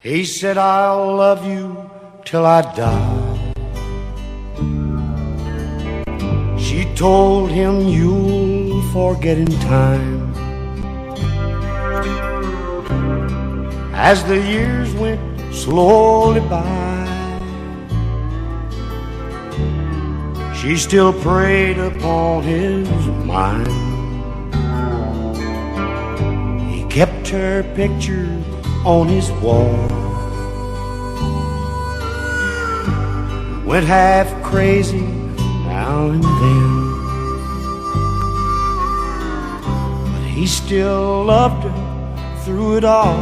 He said, I'll love you till I die. She told him, you'll forget in time. As the years went slowly by, she still preyed upon his mind. He kept her picture on his wall, went half crazy now and then, but he still loved her through it all,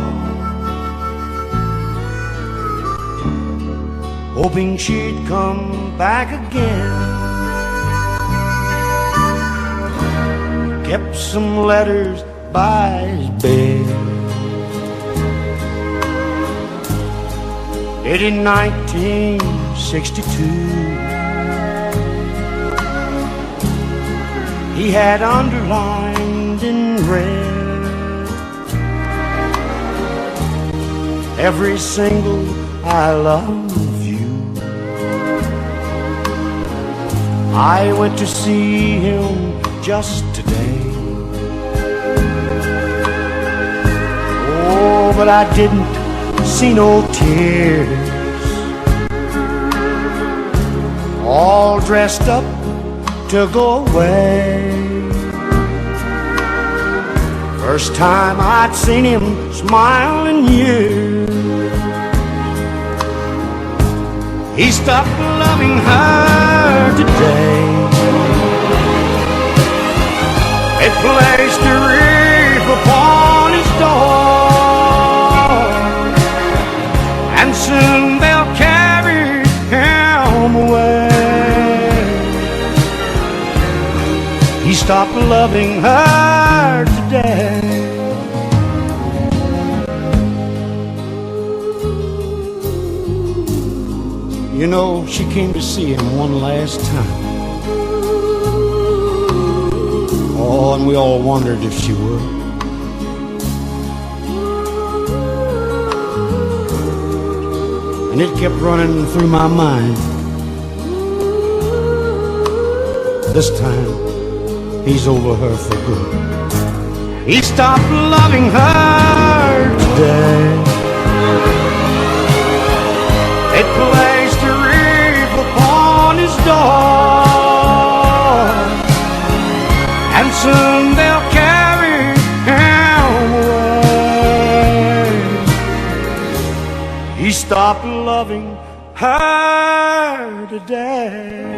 hoping she'd come back again. Kept some letters by his bed. In 1962, he had underlined in red every single I love you. I went to see him just today. Oh, but I didn't see no tears. All dressed up to go away. First time I'd seen him smile in years. He stopped loving her today. They placed a wreath upon his door, and soon they'll carry him away. He stopped loving her today. You know, she came to see him one last time. Oh, and we all wondered if she would. And it kept running through my mind. This time, he's over her for good. He stopped loving her today. They placed a wreath upon his door, and soon they'll carry him away. He stopped loving her today.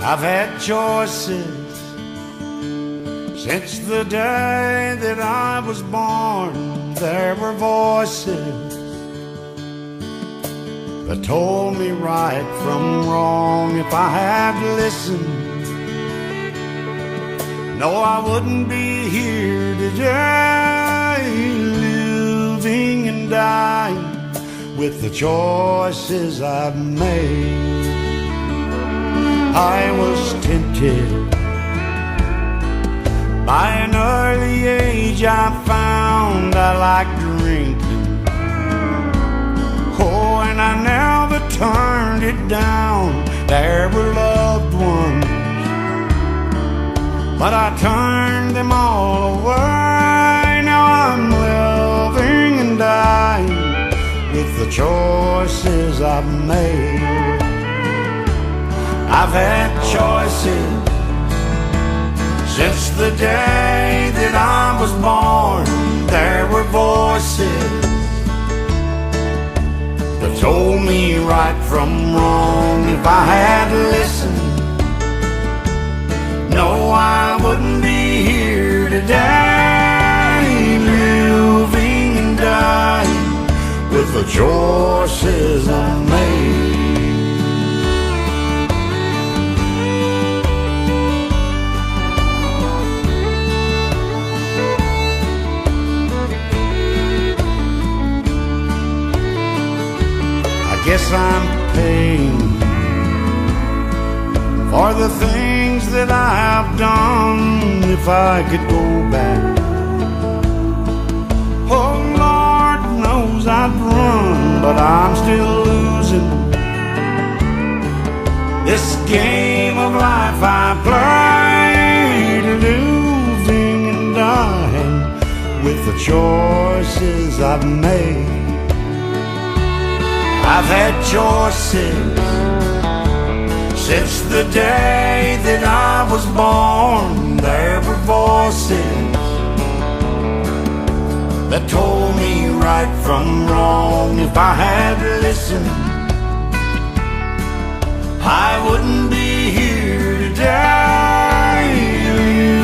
I've had choices since the day that I was born. There were voices that told me right from wrong. If I had listened, no, I wouldn't be here today, living and dying with the choices I've made. I was tempted by an early age. I found I liked drinking. Oh, and I never turned it down. There were loved ones, but I turned them all away. Now I'm living and dying with the choices I've made. I've had choices since the day that I was born. There were voices that told me right from wrong. If I had listened, no, I wouldn't be here today, living and dying with the choices I made. guess I'm paying for the things that I've done. If I could go back, oh Lord knows I'd run, but I'm still losing this game of life I play, living and dying with the choices I've made. I've had choices since the day that I was born. There were voices that told me right from wrong. If I had listened, I wouldn't be here today,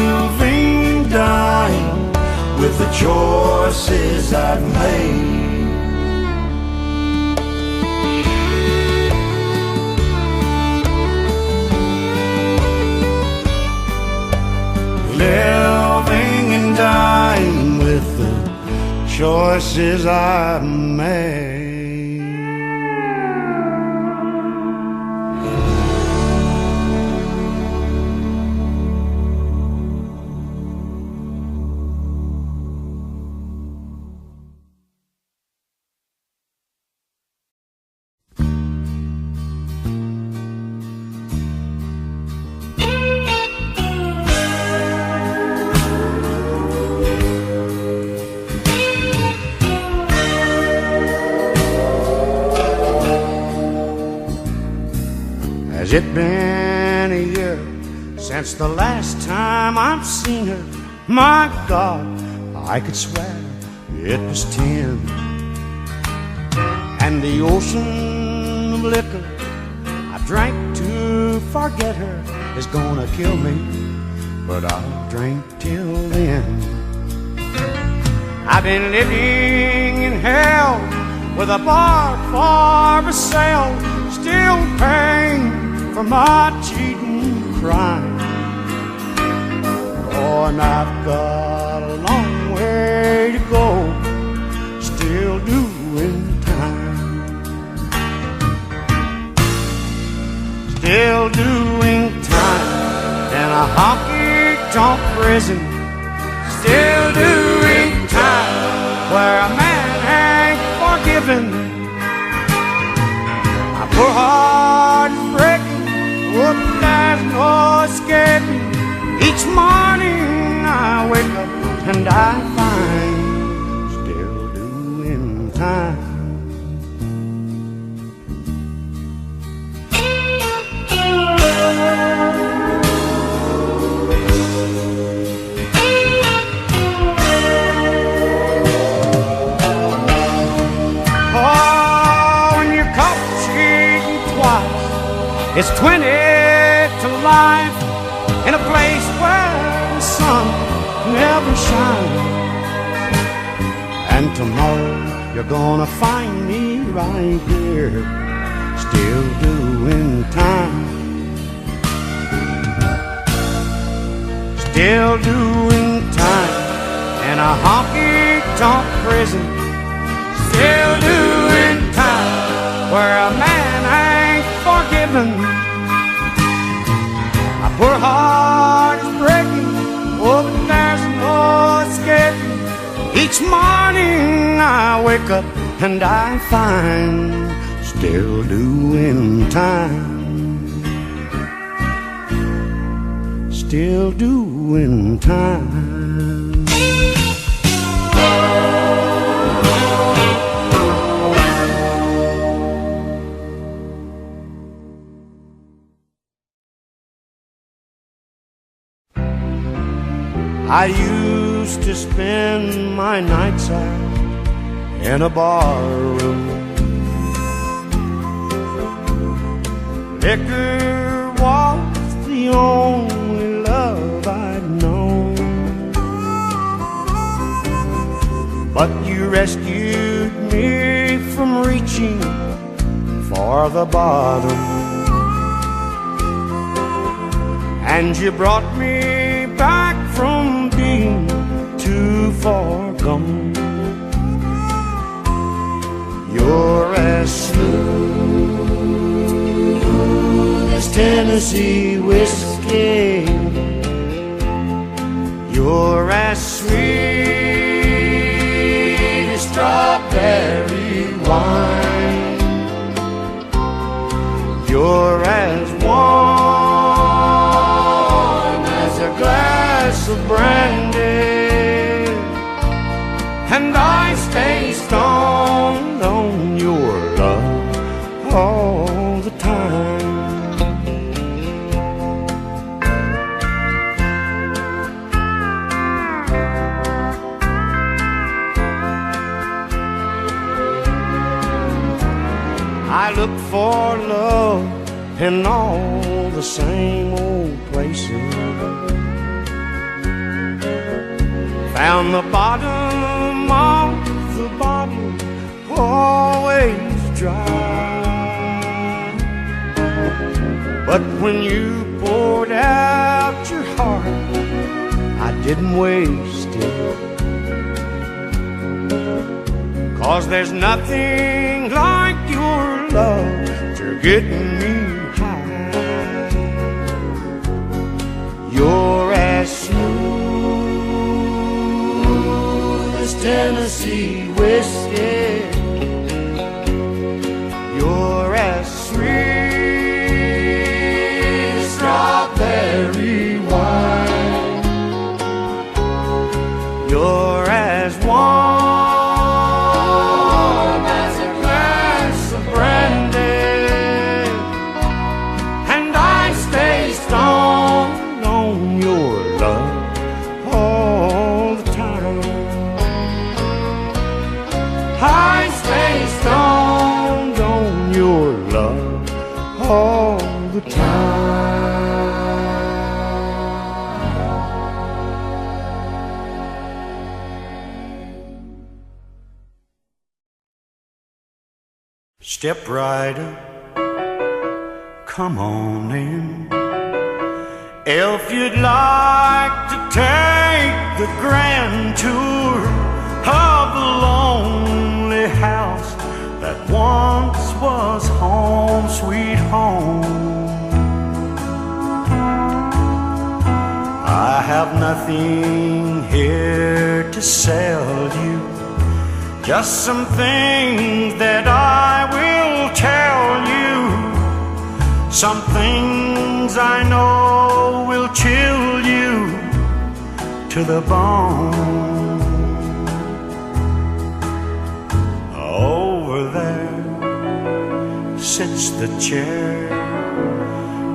living and dying with the choices I've made. Living and dying with the choices I've made. Has it been a year since the last time I've seen her? My God, I could swear it was 10. And the ocean of liquor I drank to forget her is gonna kill me, but I'll drink till then. I've been living in hell with a bar for sale, still paying for my cheating crime. Oh, and I've got a long way to go, still doing time, still doing time in a honky-tonk prison, still doing time where a man ain't forgiven. My poor heart is breaking, oh, there's no escaping. Each morning I wake up and I find still doing time. Oh, when you're caught cheating twice, it's 20 to life in a place where the sun never shines. And tomorrow you're gonna find me right here, still doing time, still doing time in a honky-tonk prison, still doing time where a man ain't forgiven. My poor heart is breaking, oh, but there's no escaping. Each morning I wake up and I find still doing time, still doing time. I used to spend my nights out in a bar room. Liquor was the only love I'd known, but you rescued me from reaching for the bottom, and you brought me back from being too far gone. You're as smooth as Tennessee whiskey. You're as sweet as strawberry wine. You're as warm as a glass of brandy, and I stay stoned on your love all the time. I look for love in all the same old places. Found the bottom of the bottle always dry. But when you poured out your heart, I didn't waste it. 'Cause there's nothing like your love to getting me high. You're as smooth as Tennessee whiskey. You're as sweet as strawberry wine. You're as warm as a glass of brandy, and I stay stoned on your love all the time. I stay stoned on your love all the time. Step right up, come on in. If you'd like to take the grand tour of the lonely house that once was home sweet home, I have nothing here to sell you, just some things that I will tell you, some things I know will chill you to the bone. Over there sits the chair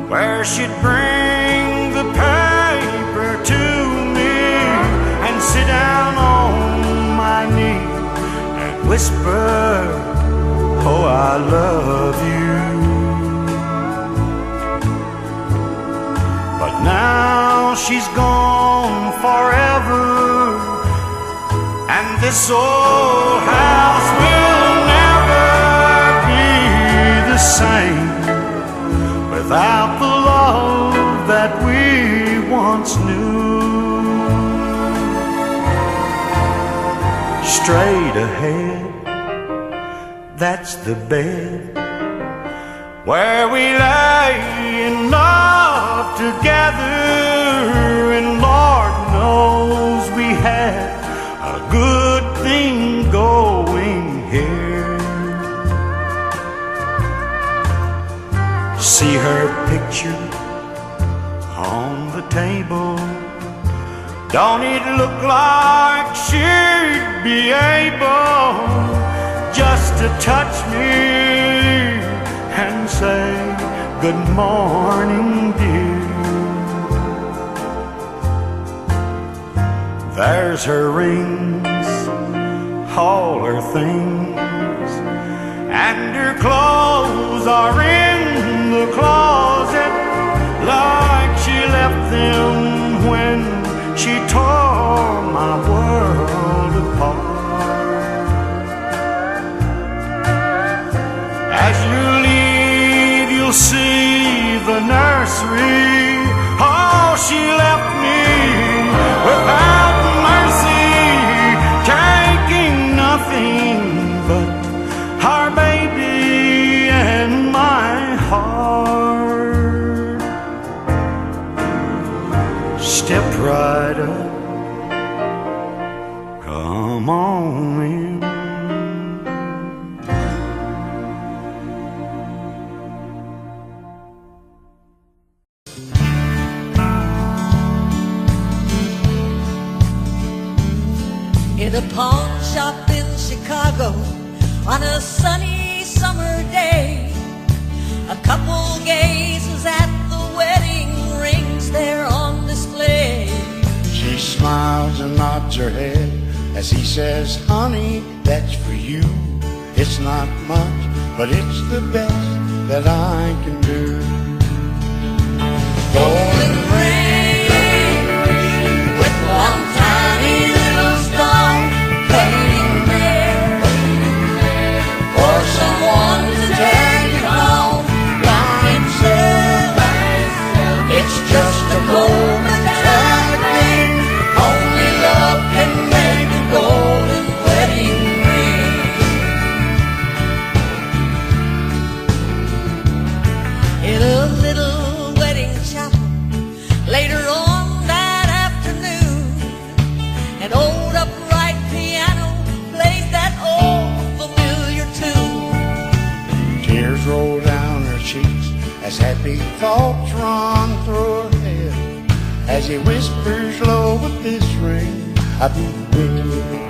where she'd bring the paper to me and sit down on my knee and whisper, oh, I love you. But now she's gone forever, and this old house will never be the same without the love that we once knew. Straight ahead, that's the bed where we lay in love together, and Lord knows we had a good thing going here. See her picture on the table, don't it look like she'd be able just to touch me and say, good morning, dear? There's her rings, all her things, and her clothes are in the closet like she left them when she tore my world apart. As you leave, you'll see the nursery. Oh, she left me without mercy, taking nothing but stepped right up. Come on in. In a pawn shop in Chicago on a sunny summer day, a couple gazes at the wedding rings there on display. She smiles and nods her head as he says, honey, that's for you. It's not much, but it's the best that I can do. Golden ring with one tiny little star hanging there for someone to take it home by himself. It's just a momentary thing. Only love can make a golden wedding ring. In a little wedding chapel later on that afternoon, an old upright piano plays that old familiar tune. Tears roll down her cheeks as happy thoughts run through her head, as he whispers low, with this ring I've been waiting.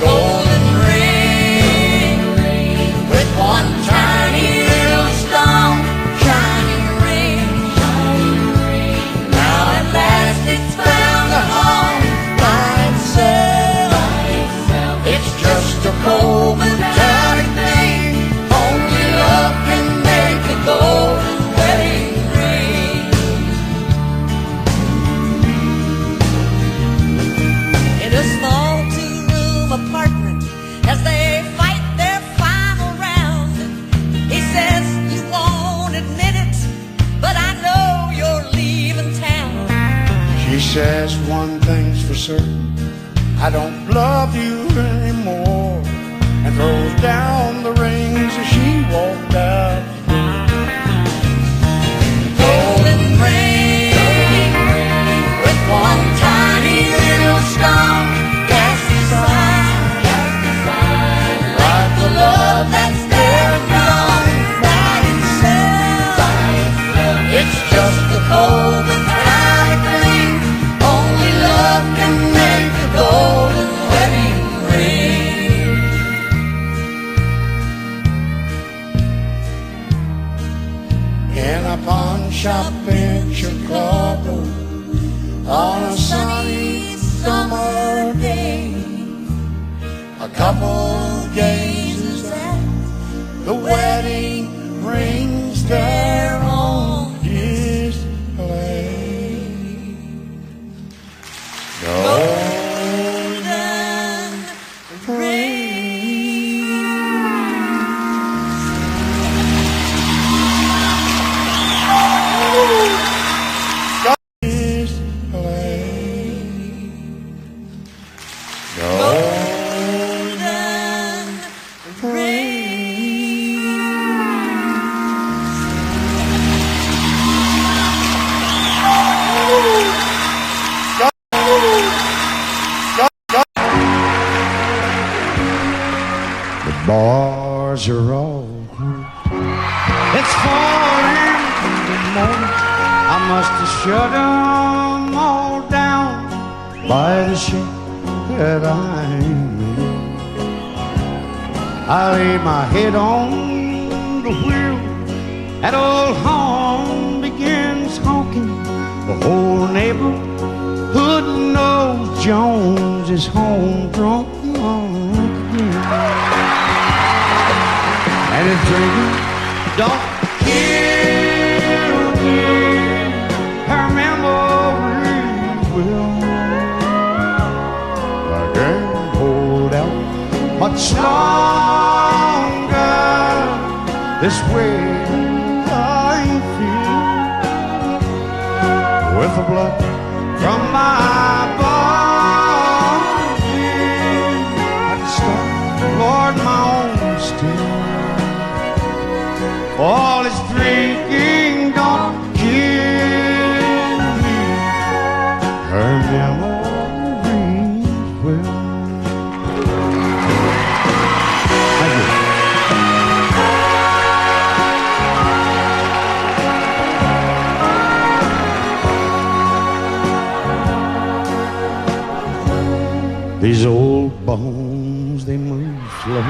Golden ring with one tiny little stone, shining ring. Now at last it's found a home by itself. It's just a momentary thing. Only love can make a golden wedding ring. In a small two-room apartment, as they fight their final round, he says, you won't admit it, but I know you're leaving town. She says one thing's for certain, I don't love you anymore, and throws down the rings as she walked out. Golden ring with one tiny little stone cast aside, like the love that's there and gone by itself. It's just a momentary thing. Only love can make a golden wedding ring. In a pawn shop in Chicago on a sunny summer day, a couple gazes at the wedding rings there on display. Golden ring. Bars are all closed. It's 4 in the morning. I must have shut them all down by the shape that I'm in. I lay my head on the wheel. That old horn begins honking. The whole neighborhood knows Jones is home drunk again. And if drinking don't kill me, her memory will. I can't hold out much longer this way. I feel with the blood from my body, I can start, Lord, my own still. All this drinking don't kill me. These old bones, they move slow,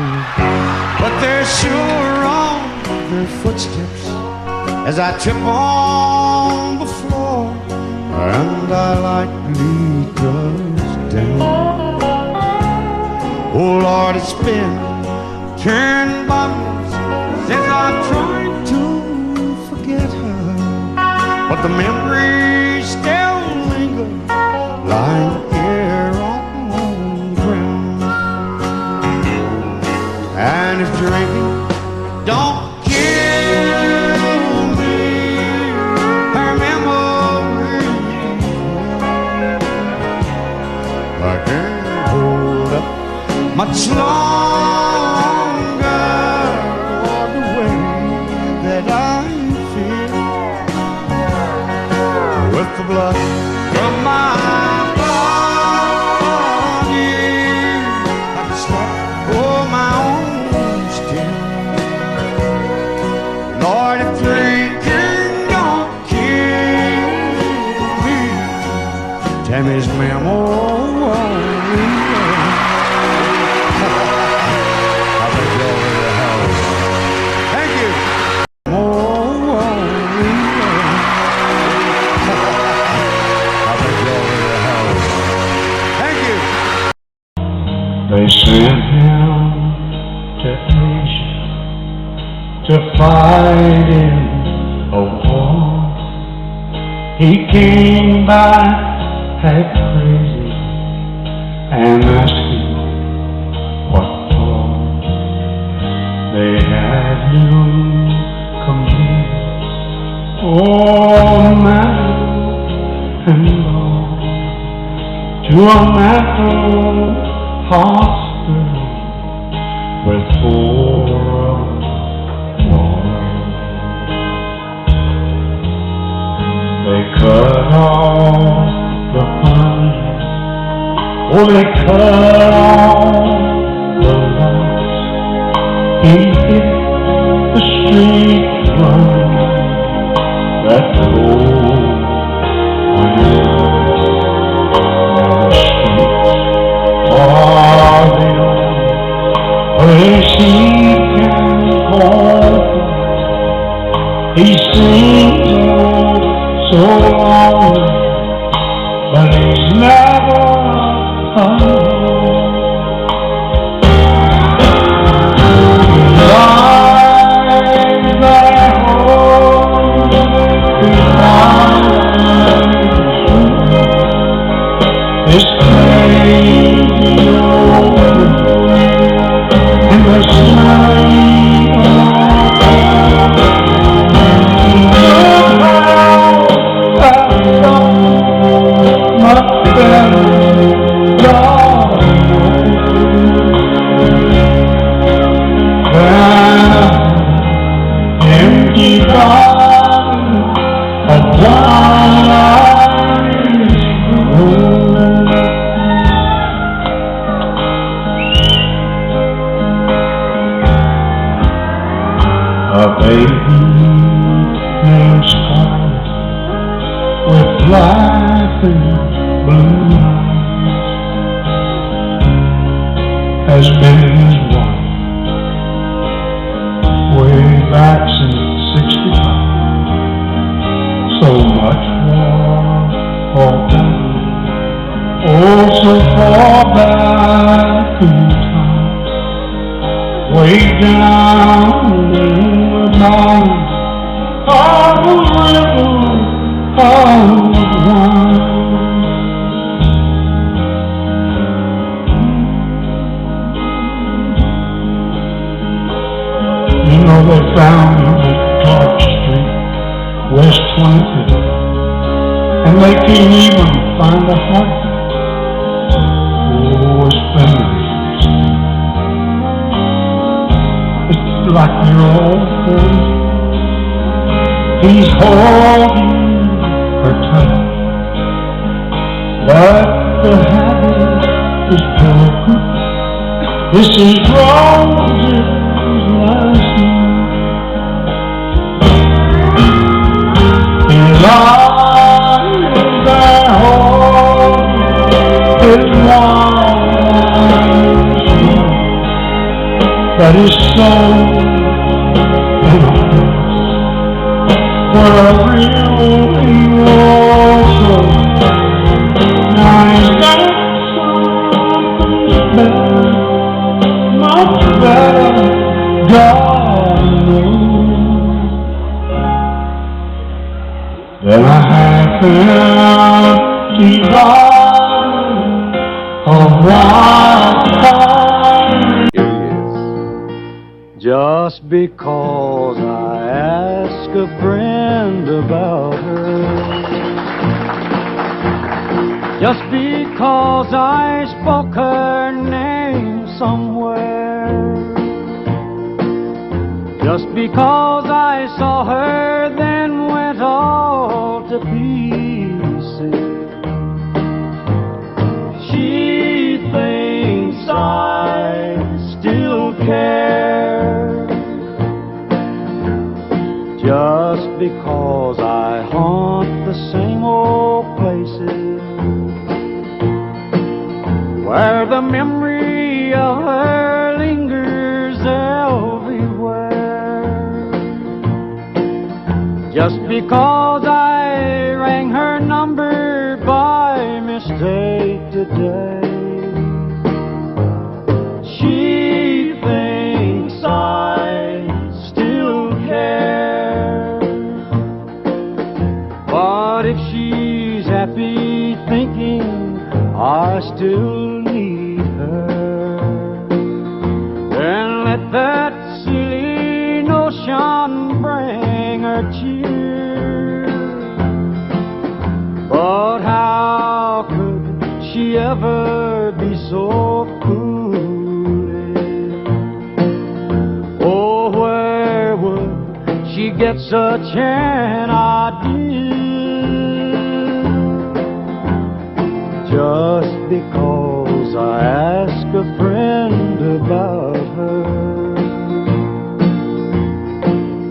but they're sure on their footsteps as I trip on the floor, and I lightly touch down. Oh Lord, it's been 10 months since I've tried to forget her, but the memories still linger, lying here on the ground. And if drinking don't kill me, her memory, I can't hold up much longer the way that I feel with the blood from my body. I can start for my own still. Lord, if drinking don't kill me, Tammy's memory. They sent him to Asia to fight in a war. He came back half crazy and asking what for. They had him commit all manner and all to a mental hospital with 4 walls. They cut off the honey, oh, they cut off the lights. He hit the street running that cold winter. Place he can call. He seems so long, but he's never alone. He lies at home, he lies this crazy old in the smelly much better, Lord, than empty bottle of wine. A baby named Scarlet with laughing blue eyes has been his wife way back since 65. So much for back, oh so far back in time, way down in the mountains of the river of wine. You know they found him at Clark Street, West 25th, and they can't even find a heart. Oh, it's memories. It's like your old friend. He's holding her tight, but the habit is broken. This is Rose's last night. He lies at home, his wife then a half empty bottle of wine. Here he is. Just because I ask a friend about her, just because I spoke her name somewhere, just because I saw her then went all to pieces, she thinks I still care. Just because I haunt the same old places where the memory of her lingers everywhere. Just because I rang her number by mistake today, she thinks I still care. But if she's happy thinking I still need her, then let that silly notion bring her cheer. But how could she ever be so foolish? Oh, where would she get such an idea? Just because I ask a friend about her,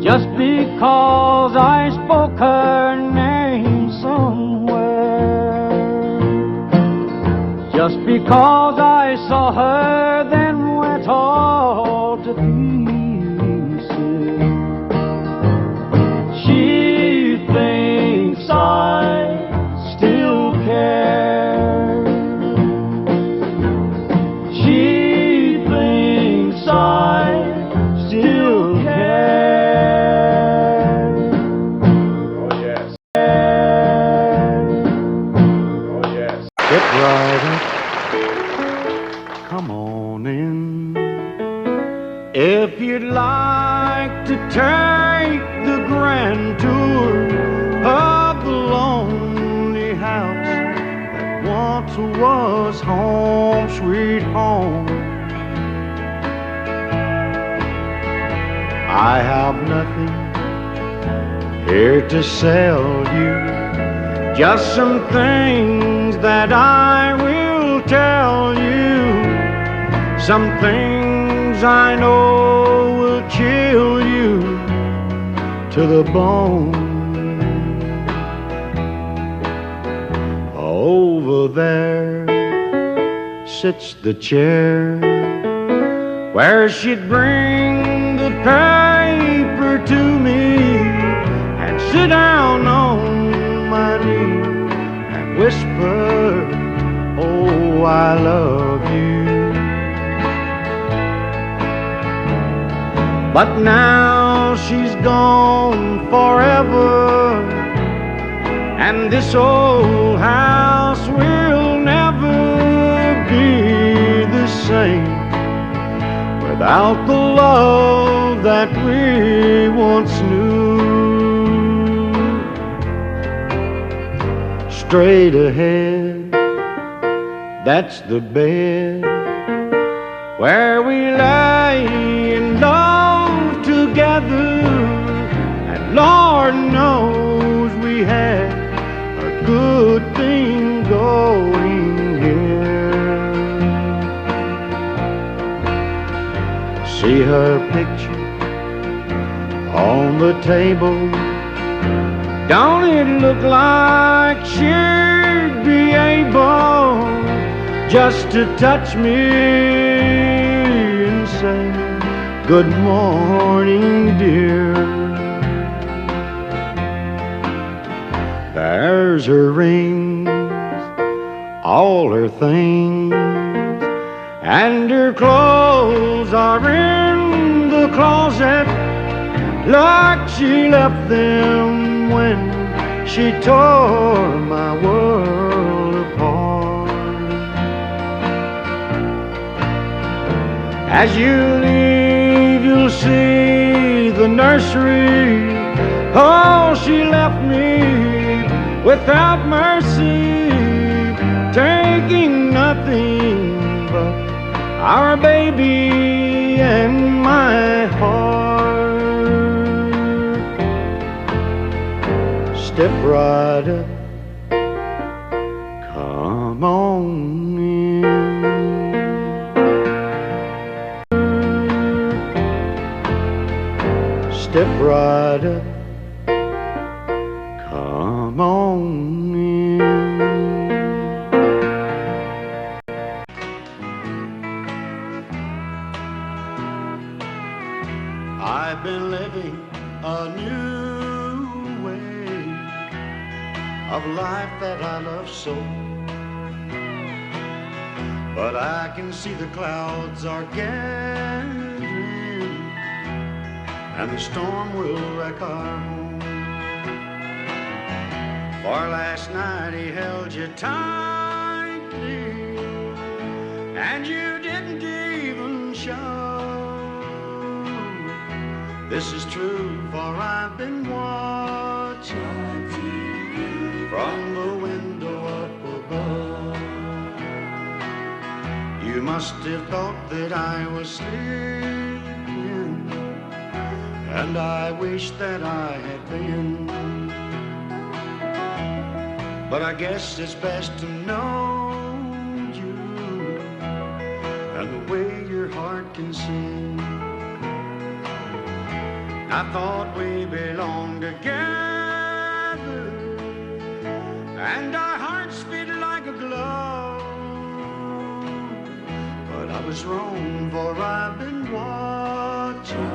just because I spoke her name somewhere, just because I saw her then went all to pieces, she thinks I still care. She thinks I still care. Oh, yes. Oh, yes. Get right up, come on in. If you'd like to take the grand tour of the lonely house that once was home, sweet home, I have nothing here to sell you, just some things that I will tell you, some things I know will chill you to the bone. Over there sits the chair where she'd bring the paper to me and sit down on my knee and whisper, oh, I love you. But now she's gone forever, and this old house will never be the same without the love that we once knew. Straight ahead, that's the bed where we lay in love together, and Lord knows we had a good thing going here. See her picture on the table, don't it look like she'd be able just to touch me and say, good morning, dear. There's her rings, all her things, and her clothes are in the closet like she left them when she tore my world apart. As you leave, you'll see the nursery. Oh, she left me without mercy, taking nothing but our baby and my heart. Step right up, come on in. Step right up, come on in. I've been living a new way of life that I love so, but I can see the clouds are gathering and the storm will wreck our home. For last night he held you tightly and you didn't even show. This is true, for I've been watching from the window up above. You must have thought that I was sleeping, and I wish that I had been. But I guess it's best to know you and the way your heart can sing. I thought we belonged together, and our hearts beat like a glove. But I was wrong, for I've been watching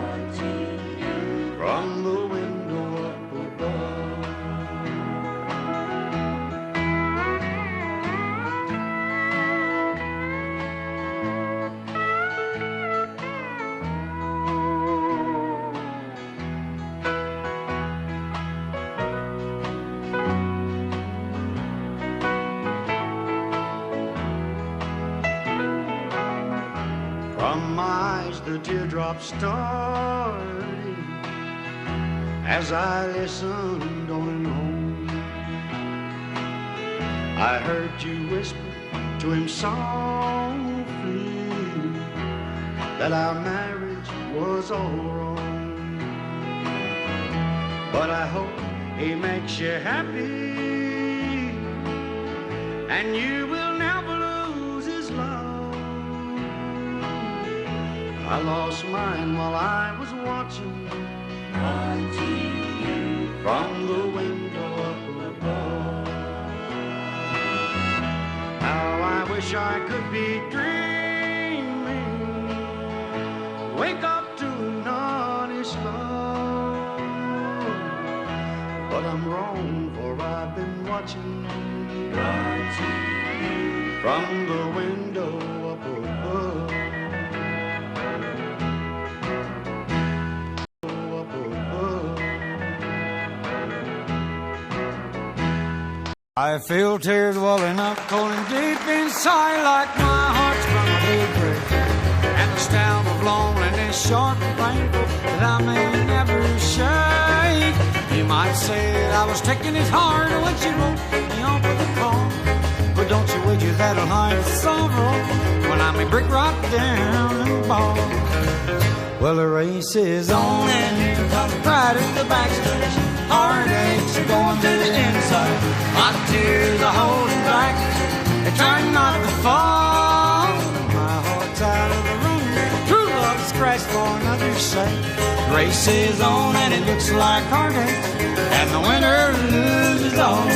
from the window up above. From my eyes the teardrops started as I listened on and on. I heard you whisper to him softly that our marriage was all wrong. But I hope he makes you happy and you will never lose his love. I lost mine while I was watching you from the window up above. How I wish I could be dreaming, wake up to an honest love. But I'm wrong, for I've been watching from the window up above. I feel tears welling up cold and deep inside, like my heart's from a big break, and the stab of loneliness sharp and painful that I may never shake. You might say that I was taking his heart when she wrote me off with a call, but don't you wager that'll hide the sorrow when I may break right down and fall. Well, the race is on and here comes pride in the backstretch. Heartaches are going to the inside. My tears are holding back, they're trying not to fall. My heart's out of the room, true love's crashed for another's sake. The race is on and it looks like heartaches, and the winner loses all.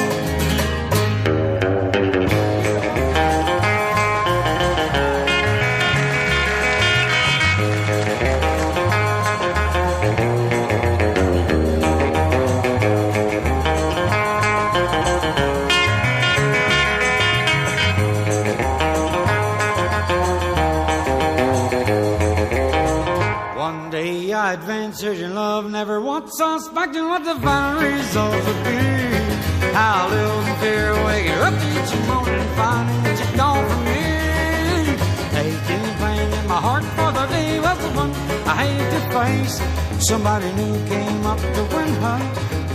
I advanced searching love, never once suspecting what the final result would be. How a little fear waking up each morning and finding that you're gone from me. Aching pain in my heart for the day was the one I hate to face. Somebody new came up to win her.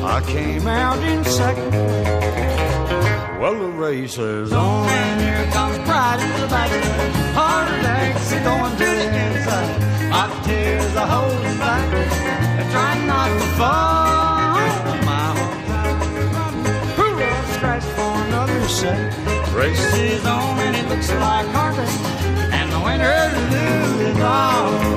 I came out in second. Well, the race is on, and here comes pride in the back. Heart attacks are going to the inside. My tears are holding back. I'm trying not to fall. My whole time is running. Hoorah, scratch for another set. Race is on, and it looks like heartache. And the winner loses all.